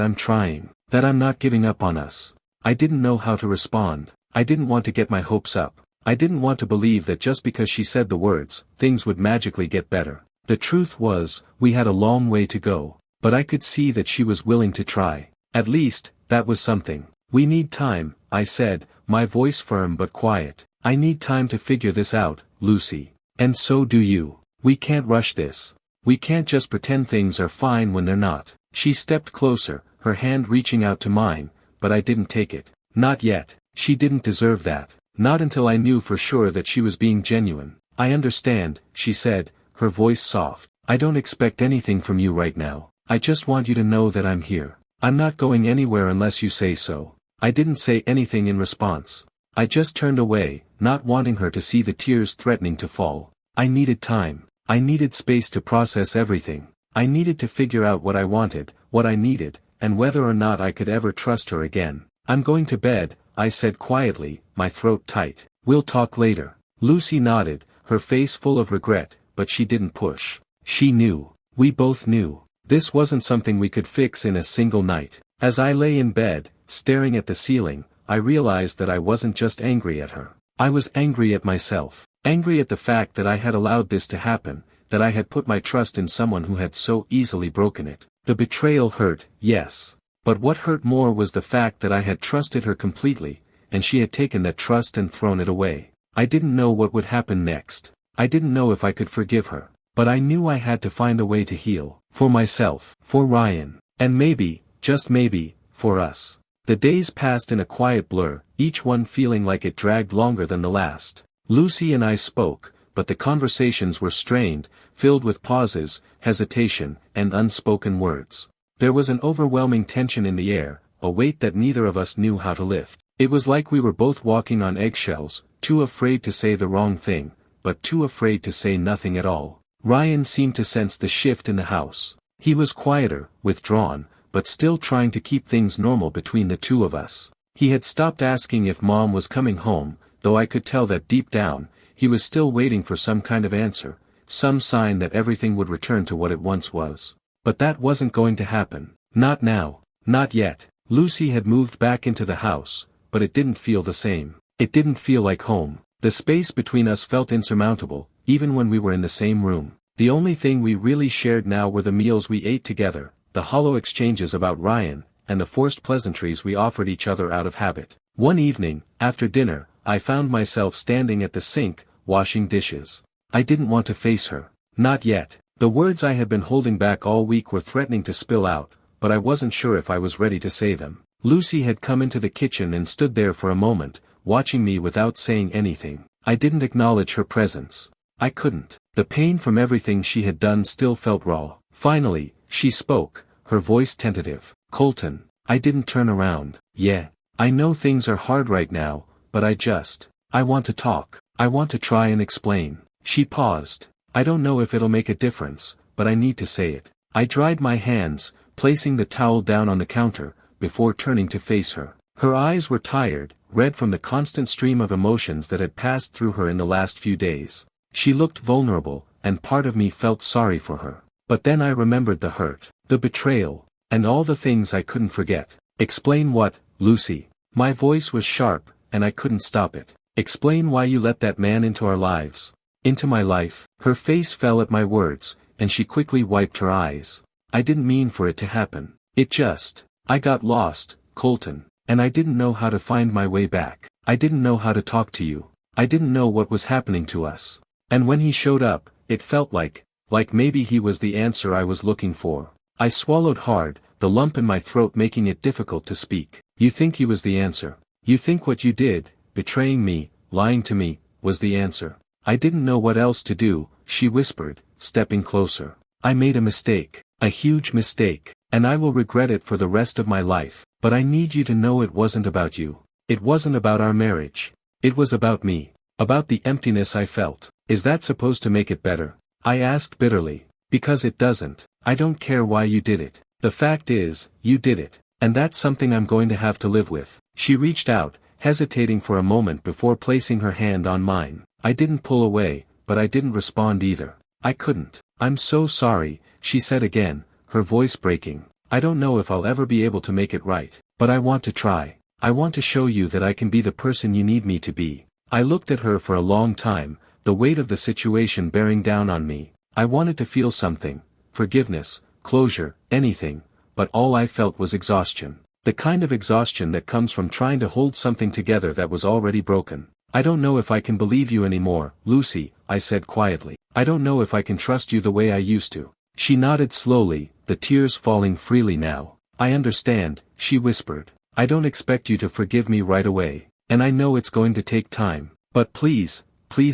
I'm trying, that I'm not giving up on us." I didn't know how to respond. I didn't want to get my hopes up. I didn't want to believe that just because she said the words, things would magically get better. The truth was, we had a long way to go, but I could see that she was willing to try. At least, that was something. "We need time," I said, my voice firm but quiet. "I need time to figure this out, Lucy. And so do you. We can't rush this. We can't just pretend things are fine when they're not." She stepped closer, her hand reaching out to mine, but I didn't take it. Not yet. She didn't deserve that. Not until I knew for sure that she was being genuine. "I understand," she said, her voice soft. "I don't expect anything from you right now. I just want you to know that I'm here. I'm not going anywhere unless you say so." I didn't say anything in response. I just turned away, not wanting her to see the tears threatening to fall. I needed time. I needed space to process everything. I needed to figure out what I wanted, what I needed, and whether or not I could ever trust her again. "I'm going to bed," I said quietly, my throat tight. "We'll talk later." Lucy nodded, her face full of regret, but she didn't push. She knew. We both knew. This wasn't something we could fix in a single night. As I lay in bed, staring at the ceiling, I realized that I wasn't just angry at her. I was angry at myself. Angry at the fact that I had allowed this to happen, that I had put my trust in someone who had so easily broken it. The betrayal hurt, yes. But what hurt more was the fact that I had trusted her completely, and she had taken that trust and thrown it away. I didn't know what would happen next. I didn't know if I could forgive her. But I knew I had to find a way to heal. For myself. For Ryan. And maybe, just maybe, for us. The days passed in a quiet blur, each one feeling like it dragged longer than the last. Lucy and I spoke, but the conversations were strained, filled with pauses, hesitation, and unspoken words. There was an overwhelming tension in the air, a weight that neither of us knew how to lift. It was like we were both walking on eggshells, too afraid to say the wrong thing, but too afraid to say nothing at all. Ryan seemed to sense the shift in the house. He was quieter, withdrawn, but still trying to keep things normal between the two of us. He had stopped asking if Mom was coming home, though I could tell that deep down, he was still waiting for some kind of answer, some sign that everything would return to what it once was. But that wasn't going to happen. Not now. Not yet. Lucy had moved back into the house, but it didn't feel the same. It didn't feel like home. The space between us felt insurmountable, even when we were in the same room. The only thing we really shared now were the meals we ate together, the hollow exchanges about Ryan, and the forced pleasantries we offered each other out of habit. One evening, after dinner, I found myself standing at the sink, washing dishes. I didn't want to face her. Not yet. The words I had been holding back all week were threatening to spill out, but I wasn't sure if I was ready to say them. Lucy had come into the kitchen and stood there for a moment, watching me without saying anything. I didn't acknowledge her presence. I couldn't. The pain from everything she had done still felt raw. Finally, she spoke, her voice tentative. Colton, I didn't turn around. Yeah. I know things are hard right now, but I want to talk. I want to try and explain. She paused. I don't know if it'll make a difference, but I need to say it. I dried my hands, placing the towel down on the counter, before turning to face her. Her eyes were tired, red from the constant stream of emotions that had passed through her in the last few days. She looked vulnerable, and part of me felt sorry for her. But then I remembered the hurt, the betrayal, and all the things I couldn't forget. Explain what, Lucy? My voice was sharp, and I couldn't stop it. Explain why you let that man into our lives. Into my life. Her face fell at my words, and she quickly wiped her eyes. I didn't mean for it to happen. I got lost, Colton, and I didn't know how to find my way back. I didn't know how to talk to you. I didn't know what was happening to us. And when he showed up, it felt like maybe he was the answer I was looking for. I swallowed hard, the lump in my throat making it difficult to speak. You think he was the answer? You think what you did, betraying me, lying to me, was the answer? I didn't know what else to do, she whispered, stepping closer. I made a mistake, a huge mistake, and I will regret it for the rest of my life, but I need you to know it wasn't about you. It wasn't about our marriage. It was about me, about the emptiness I felt. Is that supposed to make it better? I asked bitterly. Because it doesn't. I don't care why you did it. The fact is, you did it, and that's something I'm going to have to live with. She reached out, hesitating for a moment before placing her hand on mine. I didn't pull away, but I didn't respond either. I couldn't. I'm so sorry, she said again, her voice breaking. I don't know if I'll ever be able to make it right, but I want to try. I want to show you that I can be the person you need me to be. I looked at her for a long time, the weight of the situation bearing down on me. I wanted to feel something, forgiveness, closure, anything, but all I felt was exhaustion. The kind of exhaustion that comes from trying to hold something together that was already broken. I don't know if I can believe you anymore, Lucy, I said quietly. I don't know if I can trust you the way I used to. She nodded slowly, the tears falling freely now. I understand, she whispered. I don't expect you to forgive me right away, and I know it's going to take time. But please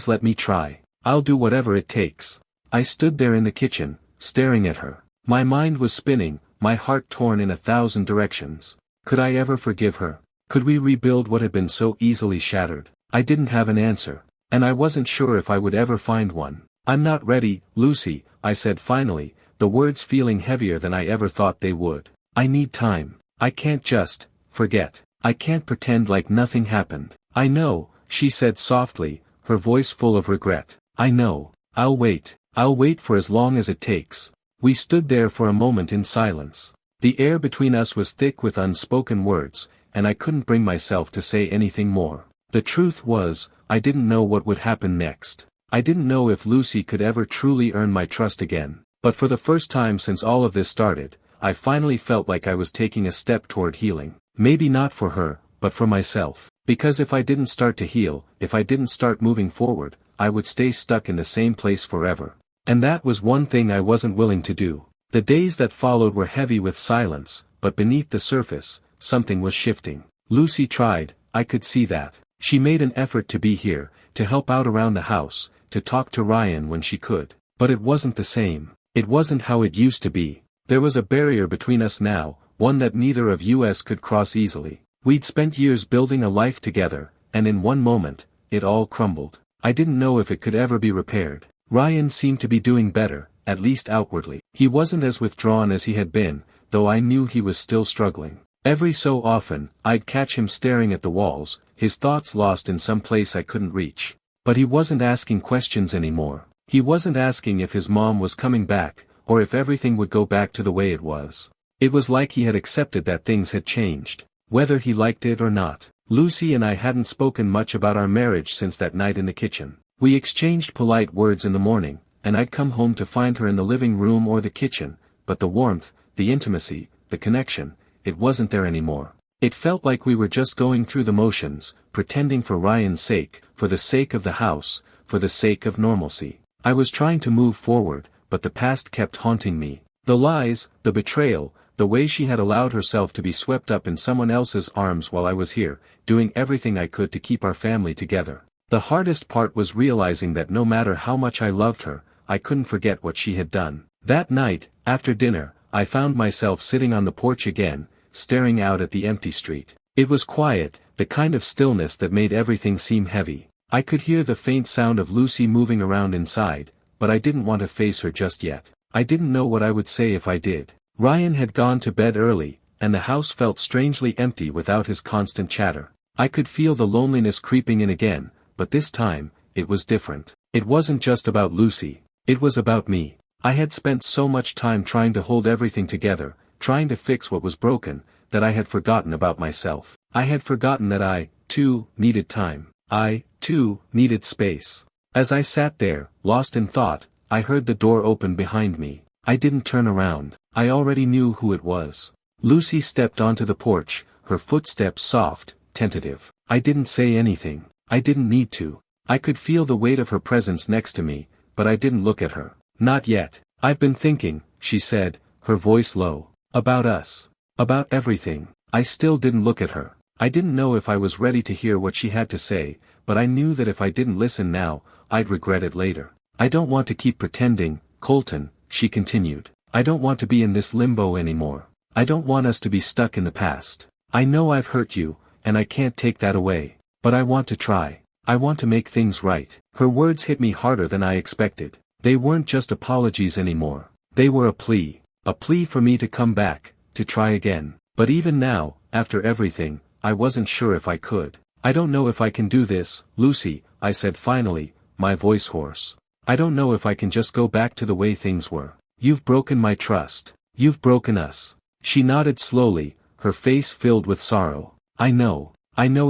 let me try. I'll do whatever it takes. I stood there in the kitchen, staring at her. My mind was spinning, my heart torn in 1,000 directions. Could I ever forgive her? Could we rebuild what had been so easily shattered? I didn't have an answer, and I wasn't sure if I would ever find one. I'm not ready, Lucy, I said finally, the words feeling heavier than I ever thought they would. I need time. I can't just forget. I can't pretend like nothing happened. I know, she said softly, her voice full of regret. I know. I'll wait. I'll wait for as long as it takes. We stood there for a moment in silence. The air between us was thick with unspoken words, and I couldn't bring myself to say anything more. The truth was, I didn't know what would happen next. I didn't know if Lucy could ever truly earn my trust again. But for the first time since all of this started, I finally felt like I was taking a step toward healing. Maybe not for her, but for myself. Because if I didn't start to heal, if I didn't start moving forward, I would stay stuck in the same place forever. And that was one thing I wasn't willing to do. The days that followed were heavy with silence, but beneath the surface, something was shifting. Lucy tried, I could see that. She made an effort to be here, to help out around the house, to talk to Ryan when she could. But it wasn't the same. It wasn't how it used to be. There was a barrier between us now, one that neither of us could cross easily. We'd spent years building a life together, and in one moment, it all crumbled. I didn't know if it could ever be repaired. Ryan seemed to be doing better, at least outwardly. He wasn't as withdrawn as he had been, though I knew he was still struggling. Every so often, I'd catch him staring at the walls, his thoughts lost in some place I couldn't reach. But he wasn't asking questions anymore. He wasn't asking if his mom was coming back, or if everything would go back to the way it was. It was like he had accepted that things had changed, whether he liked it or not. Lucy and I hadn't spoken much about our marriage since that night in the kitchen. We exchanged polite words in the morning, and I'd come home to find her in the living room or the kitchen, but the warmth, the intimacy, the connection, it wasn't there anymore. It felt like we were just going through the motions, pretending for Ryan's sake, for the sake of the house, for the sake of normalcy. I was trying to move forward, but the past kept haunting me. The lies, the betrayal, the way she had allowed herself to be swept up in someone else's arms while I was here, doing everything I could to keep our family together. The hardest part was realizing that no matter how much I loved her, I couldn't forget what she had done. That night, after dinner, I found myself sitting on the porch again, staring out at the empty street. It was quiet, the kind of stillness that made everything seem heavy. I could hear the faint sound of Lucy moving around inside, but I didn't want to face her just yet. I didn't know what I would say if I did. Ryan had gone to bed early, and the house felt strangely empty without his constant chatter. I could feel the loneliness creeping in again, but this time, it was different. It wasn't just about Lucy, it was about me. I had spent so much time trying to hold everything together, trying to fix what was broken, that I had forgotten about myself. I had forgotten that I, too, needed time. I, too, needed space. As I sat there, lost in thought, I heard the door open behind me. I didn't turn around. I already knew who it was. Lucy stepped onto the porch, her footsteps soft, tentative. I didn't say anything. I didn't need to. I could feel the weight of her presence next to me, but I didn't look at her. Not yet. I've been thinking, she said, her voice low. About us. About everything. I still didn't look at her. I didn't know if I was ready to hear what she had to say, but I knew that if I didn't listen now, I'd regret it later. I don't want to keep pretending, Colton, she continued. I don't want to be in this limbo anymore. I don't want us to be stuck in the past. I know I've hurt you, and I can't take that away. But I want to try. I want to make things right. Her words hit me harder than I expected. They weren't just apologies anymore. They were a plea. A plea for me to come back, to try again. But even now, after everything, I wasn't sure if I could. I don't know if I can do this, Lucy, I said finally, my voice hoarse. I don't know if I can just go back to the way things were. You've broken my trust. You've broken us. She nodded slowly, her face filled with sorrow. I know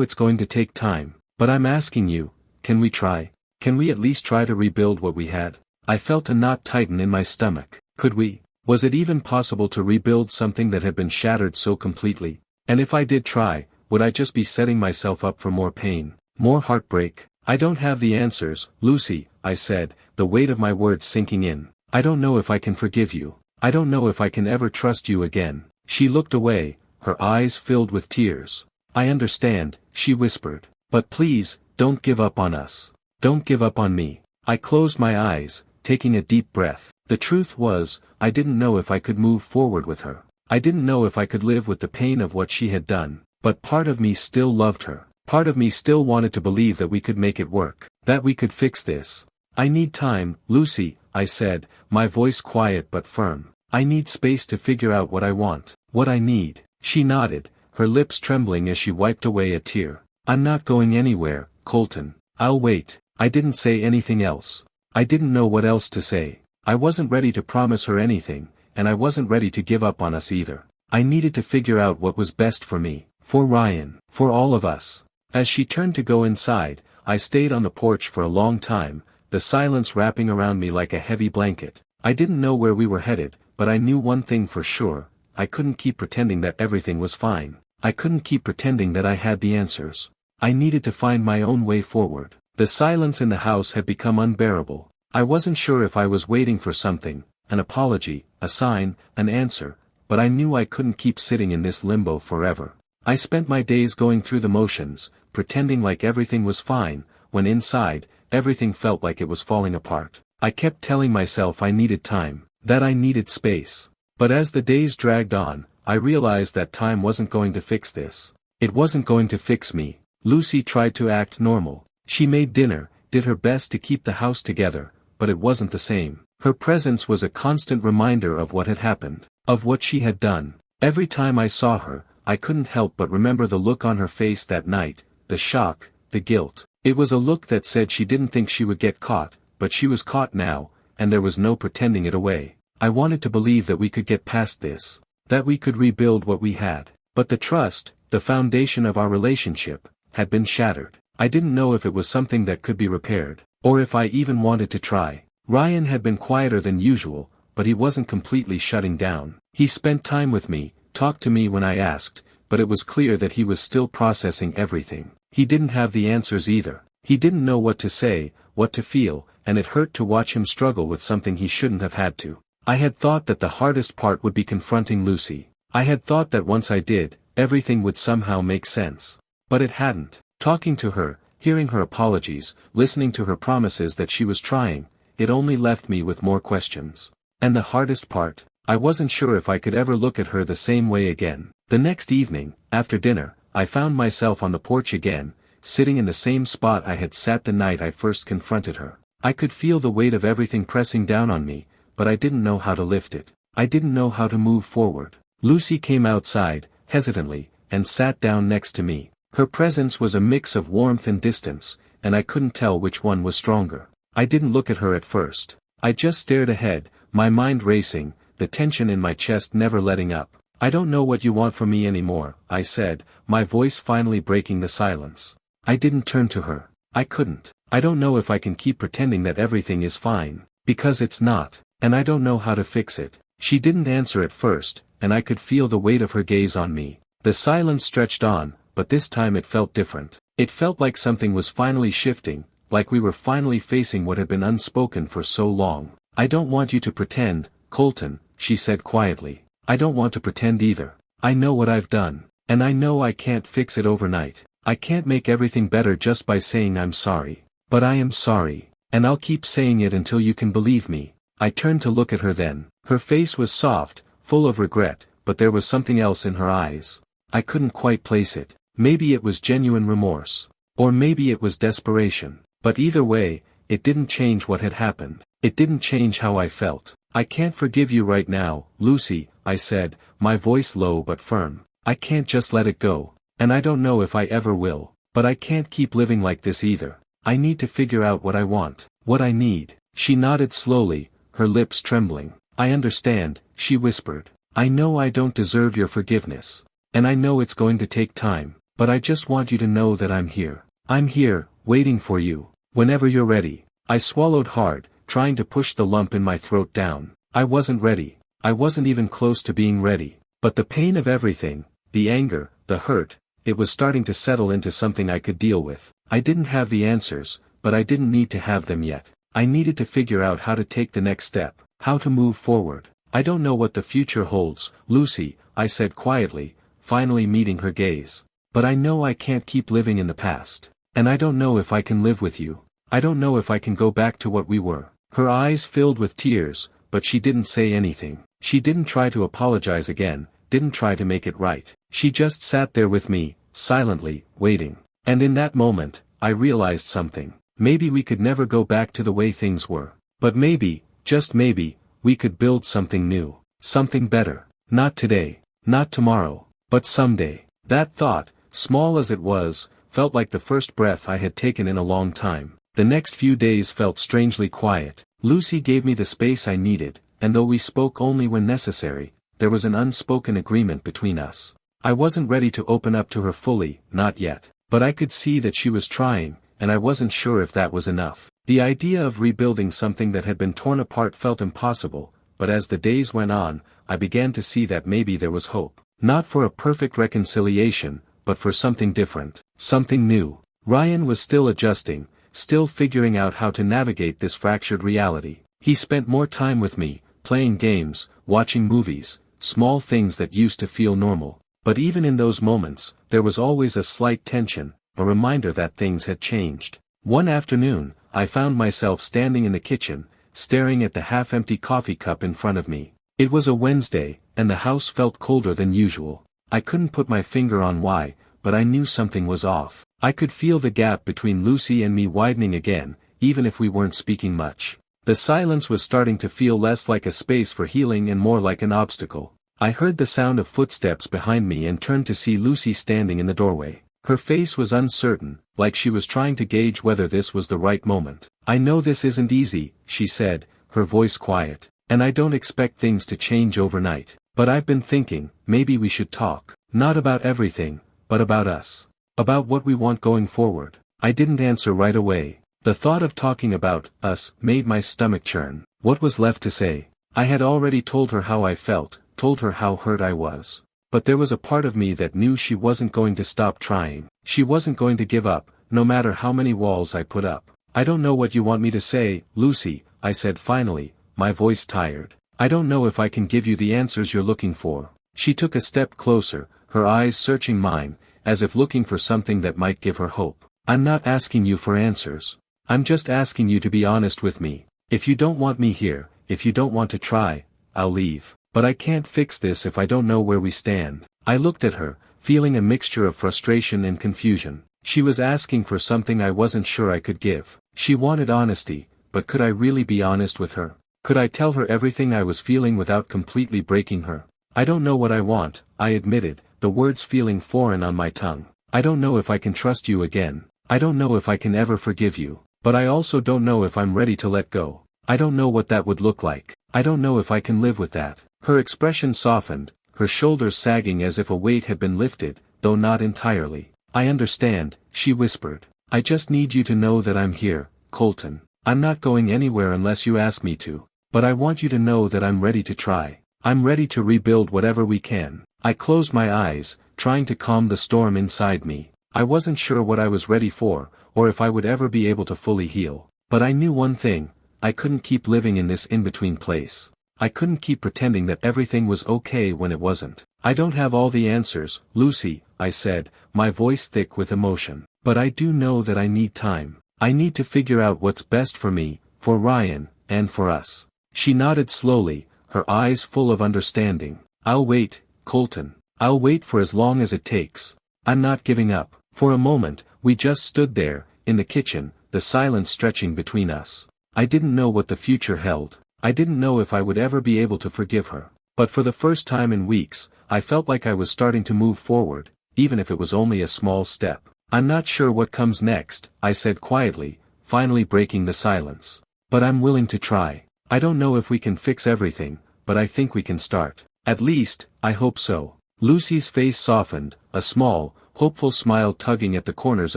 it's going to take time, but I'm asking you, can we try? Can we at least try to rebuild what we had? I felt a knot tighten in my stomach. Could we? Was it even possible to rebuild something that had been shattered so completely? And if I did try, would I just be setting myself up for more pain, more heartbreak? I don't have the answers, Lucy, I said, the weight of my words sinking in. I don't know if I can forgive you. I don't know if I can ever trust you again. She looked away, her eyes filled with tears. I understand, she whispered. But please, don't give up on us. Don't give up on me. I closed my eyes, taking a deep breath. The truth was, I didn't know if I could move forward with her. I didn't know if I could live with the pain of what she had done. But part of me still loved her. Part of me still wanted to believe that we could make it work. That we could fix this. I need time, Lucy, I said, my voice quiet but firm. I need space to figure out what I want, what I need. She nodded, her lips trembling as she wiped away a tear. I'm not going anywhere, Colton. I'll wait. I didn't say anything else. I didn't know what else to say. I wasn't ready to promise her anything, and I wasn't ready to give up on us either. I needed to figure out what was best for me, for Ryan, for all of us. As she turned to go inside, I stayed on the porch for a long time, the silence wrapping around me like a heavy blanket. I didn't know where we were headed, but I knew one thing for sure. I couldn't keep pretending that everything was fine. I couldn't keep pretending that I had the answers. I needed to find my own way forward. The silence in the house had become unbearable. I wasn't sure if I was waiting for something, an apology, a sign, an answer, but I knew I couldn't keep sitting in this limbo forever. I spent my days going through the motions, pretending like everything was fine, when inside, everything felt like it was falling apart. I kept telling myself I needed time, that I needed space. But as the days dragged on, I realized that time wasn't going to fix this. It wasn't going to fix me. Lucy tried to act normal. She made dinner, did her best to keep the house together, but it wasn't the same. Her presence was a constant reminder of what had happened, of what she had done. Every time I saw her, I couldn't help but remember the look on her face that night, the shock, the guilt. It was a look that said she didn't think she would get caught, but she was caught now, and there was no pretending it away. I wanted to believe that we could get past this, that we could rebuild what we had. But the trust, the foundation of our relationship, had been shattered. I didn't know if it was something that could be repaired, or if I even wanted to try. Ryan had been quieter than usual, but he wasn't completely shutting down. He spent time with me, talked to me when I asked, but it was clear that he was still processing everything. He didn't have the answers either. He didn't know what to say, what to feel, and it hurt to watch him struggle with something he shouldn't have had to. I had thought that the hardest part would be confronting Lucy. I had thought that once I did, everything would somehow make sense. But it hadn't. Talking to her, hearing her apologies, listening to her promises that she was trying, it only left me with more questions. And the hardest part, I wasn't sure if I could ever look at her the same way again. The next evening, after dinner, I found myself on the porch again, sitting in the same spot I had sat the night I first confronted her. I could feel the weight of everything pressing down on me, but I didn't know how to lift it. I didn't know how to move forward. Lucy came outside, hesitantly, and sat down next to me. Her presence was a mix of warmth and distance, and I couldn't tell which one was stronger. I didn't look at her at first. I just stared ahead, my mind racing, the tension in my chest never letting up. "I don't know what you want from me anymore," I said, my voice finally breaking the silence. I didn't turn to her. I couldn't. "I don't know if I can keep pretending that everything is fine, because it's not, and I don't know how to fix it." She didn't answer at first, and I could feel the weight of her gaze on me. The silence stretched on, but this time it felt different. It felt like something was finally shifting, like we were finally facing what had been unspoken for so long. "I don't want you to pretend, Colton," she said quietly. "I don't want to pretend either. I know what I've done, and I know I can't fix it overnight. I can't make everything better just by saying I'm sorry. But I am sorry, and I'll keep saying it until you can believe me." I turned to look at her then. Her face was soft, full of regret, but there was something else in her eyes. I couldn't quite place it. Maybe it was genuine remorse. Or maybe it was desperation. But either way, it didn't change what had happened. It didn't change how I felt. "I can't forgive you right now, Lucy," I said, my voice low but firm. "I can't just let it go. And I don't know if I ever will. But I can't keep living like this either. I need to figure out what I want, what I need." She nodded slowly, her lips trembling. "I understand," she whispered. "I know I don't deserve your forgiveness. And I know it's going to take time, but I just want you to know that I'm here. I'm here, waiting for you, whenever you're ready." I swallowed hard, trying to push the lump in my throat down. I wasn't ready. I wasn't even close to being ready. But the pain of everything, the anger, the hurt, it was starting to settle into something I could deal with. I didn't have the answers, but I didn't need to have them yet. I needed to figure out how to take the next step, how to move forward. "I don't know what the future holds, Lucy," I said quietly, finally meeting her gaze. "But I know I can't keep living in the past. And I don't know if I can live with you. I don't know if I can go back to what we were." Her eyes filled with tears, but she didn't say anything. She didn't try to apologize again, didn't try to make it right. She just sat there with me, silently, waiting. And in that moment, I realized something. Maybe we could never go back to the way things were. But maybe, just maybe, we could build something new, something better. Not today, not tomorrow, but someday. That thought, small as it was, felt like the first breath I had taken in a long time. The next few days felt strangely quiet. Lucy gave me the space I needed, and though we spoke only when necessary, there was an unspoken agreement between us. I wasn't ready to open up to her fully, not yet. But I could see that she was trying, and I wasn't sure if that was enough. The idea of rebuilding something that had been torn apart felt impossible, but as the days went on, I began to see that maybe there was hope. Not for a perfect reconciliation, but for something different, something new. Ryan was still adjusting, still figuring out how to navigate this fractured reality. He spent more time with me, playing games, watching movies, small things that used to feel normal. But even in those moments, there was always a slight tension, a reminder that things had changed. One afternoon, I found myself standing in the kitchen, staring at the half-empty coffee cup in front of me. It was a Wednesday, and the house felt colder than usual. I couldn't put my finger on why, but I knew something was off. I could feel the gap between Lucy and me widening again, even if we weren't speaking much. The silence was starting to feel less like a space for healing and more like an obstacle. I heard the sound of footsteps behind me and turned to see Lucy standing in the doorway. Her face was uncertain, like she was trying to gauge whether this was the right moment. "I know this isn't easy," she said, her voice quiet. "And I don't expect things to change overnight. But I've been thinking, maybe we should talk. Not about everything, but about us. About what we want going forward." I didn't answer right away. The thought of talking about us made my stomach churn. What was left to say? I had already told her how I felt, told her how hurt I was. But there was a part of me that knew she wasn't going to stop trying. She wasn't going to give up, no matter how many walls I put up. "I don't know what you want me to say, Lucy," I said finally, my voice tired. "I don't know if I can give you the answers you're looking for." She took a step closer, her eyes searching mine, as if looking for something that might give her hope. "I'm not asking you for answers. I'm just asking you to be honest with me. If you don't want me here, if you don't want to try, I'll leave." But I can't fix this if I don't know where we stand. I looked at her, feeling a mixture of frustration and confusion. She was asking for something I wasn't sure I could give. She wanted honesty, but could I really be honest with her? Could I tell her everything I was feeling without completely breaking her? I don't know what I want, I admitted, the words feeling foreign on my tongue. I don't know if I can trust you again. I don't know if I can ever forgive you. But I also don't know if I'm ready to let go. I don't know what that would look like. I don't know if I can live with that. Her expression softened, her shoulders sagging as if a weight had been lifted, though not entirely. I understand, she whispered. I just need you to know that I'm here, Colton. I'm not going anywhere unless you ask me to. But I want you to know that I'm ready to try. I'm ready to rebuild whatever we can. I closed my eyes, trying to calm the storm inside me. I wasn't sure what I was ready for, or if I would ever be able to fully heal. But I knew one thing, I couldn't keep living in this in-between place. I couldn't keep pretending that everything was okay when it wasn't. I don't have all the answers, Lucy, I said, my voice thick with emotion. But I do know that I need time. I need to figure out what's best for me, for Ryan, and for us. She nodded slowly, her eyes full of understanding. I'll wait, Colton. I'll wait for as long as it takes. I'm not giving up. For a moment, we just stood there, in the kitchen, the silence stretching between us. I didn't know what the future held. I didn't know if I would ever be able to forgive her. But for the first time in weeks, I felt like I was starting to move forward, even if it was only a small step. I'm not sure what comes next, I said quietly, finally breaking the silence. But I'm willing to try. I don't know if we can fix everything, but I think we can start. At least, I hope so. Lucy's face softened, a small, hopeful smile tugging at the corners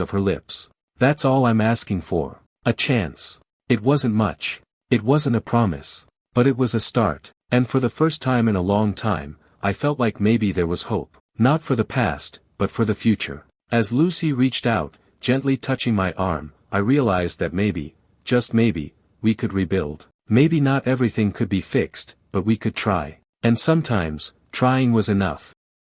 of her lips. That's all I'm asking for. A chance. It wasn't much. It wasn't a promise. But it was a start. And for the first time in a long time, I felt like maybe there was hope. Not for the past, but for the future. As Lucy reached out, gently touching my arm, I realized that maybe, just maybe, we could rebuild. Maybe not everything could be fixed, but we could try. And sometimes, trying was enough.